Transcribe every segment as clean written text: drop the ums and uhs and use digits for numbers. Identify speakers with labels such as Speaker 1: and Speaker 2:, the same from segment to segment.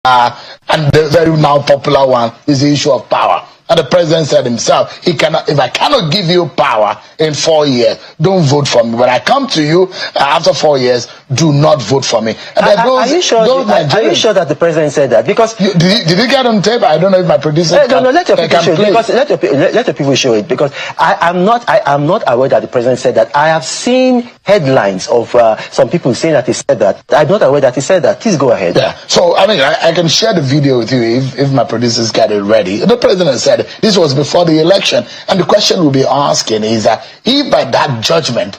Speaker 1: And the very now popular one is the issue of power. And the president said himself, he cannot, if I cannot give you power in 4 years, don't vote for me. When I come to you after 4 years, do not vote for me. And
Speaker 2: are you sure that the president said that? Because
Speaker 1: did you get on tape? I don't know if my producer
Speaker 2: let your people show it, because let the people show it, because I'm not aware that the president said that. I have seen headlines of some people saying that he said that. I'm not aware that he said that. Please go ahead.
Speaker 1: Yeah. So I mean, I can share the video with you if my producers get it ready. The president said this was before the election, and the question we'll be asking is that if by that judgment,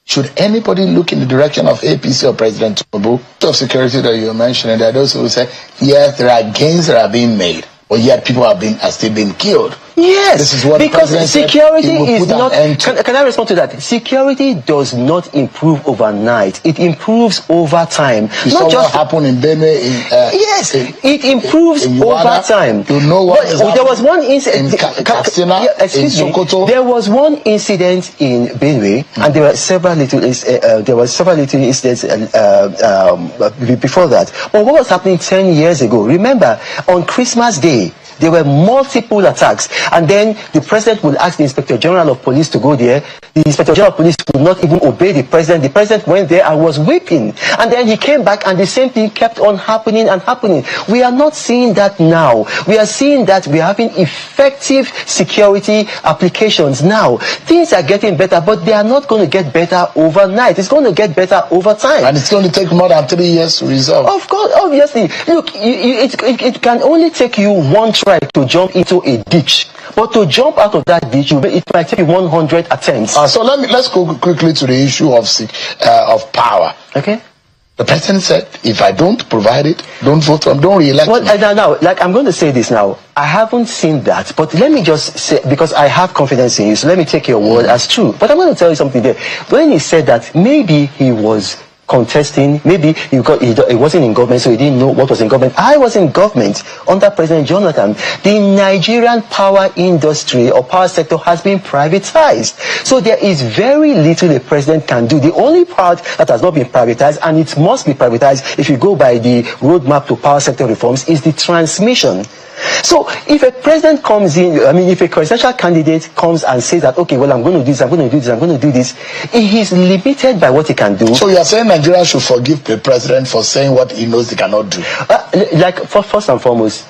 Speaker 1: should anybody look in the direction of APC or President Tinubu? Of security that you were mentioning, there are those who say, yes, there are gains that are being made, but yet people are still being killed.
Speaker 2: Yes,
Speaker 1: this is what
Speaker 2: because security is not. Can I respond to that? Security does not improve overnight. It improves over time.
Speaker 1: You saw what happened in Benue.
Speaker 2: Yes, it improves over time.
Speaker 1: You know what?
Speaker 2: There was one incident
Speaker 1: in Katsina, in Sokoto.
Speaker 2: There was one incident in Benue, and there were several little incidents before that. But what was happening 10 years ago? Remember, on Christmas Day, there were multiple attacks, and then the president would ask the Inspector General of Police to go there. The Inspector General of Police would not even obey the president. The president went there and was weeping, and then he came back, and the same thing kept on happening and happening. We are not seeing that now. We are seeing that we are having effective security applications now. Things are getting better, but they are not going to get better overnight. It's going to get better over time,
Speaker 1: and it's going to take more than 3 years to resolve.
Speaker 2: Of course, obviously. Look, it can only take you one try to jump into a ditch, but to jump out of that ditch, it might take 100 attempts.
Speaker 1: So let's go quickly to the issue of power.
Speaker 2: Okay.
Speaker 1: The president said, if I don't provide it, don't vote for him, don't re-elect him.
Speaker 2: Now, like, I'm going to say this now. I haven't seen that, but let me just say, because I have confidence in you, so let me take your word as true. But I'm going to tell you something there. When he said that maybe he was contesting, maybe he wasn't in government, so he didn't know what was in government. I was in government under President Jonathan. The Nigerian power industry or power sector has been privatized. So there is very little the president can do. The only part that has not been privatized, and it must be privatized if you go by the roadmap to power sector reforms, is the transmission. So if a president comes in, if a presidential candidate comes and says that, okay, well, I'm going to do this, I'm going to do this, I'm going to do this, he is limited by what he can do.
Speaker 1: So you are saying Nigeria should forgive the president for saying what he knows he cannot do?
Speaker 2: First and foremost,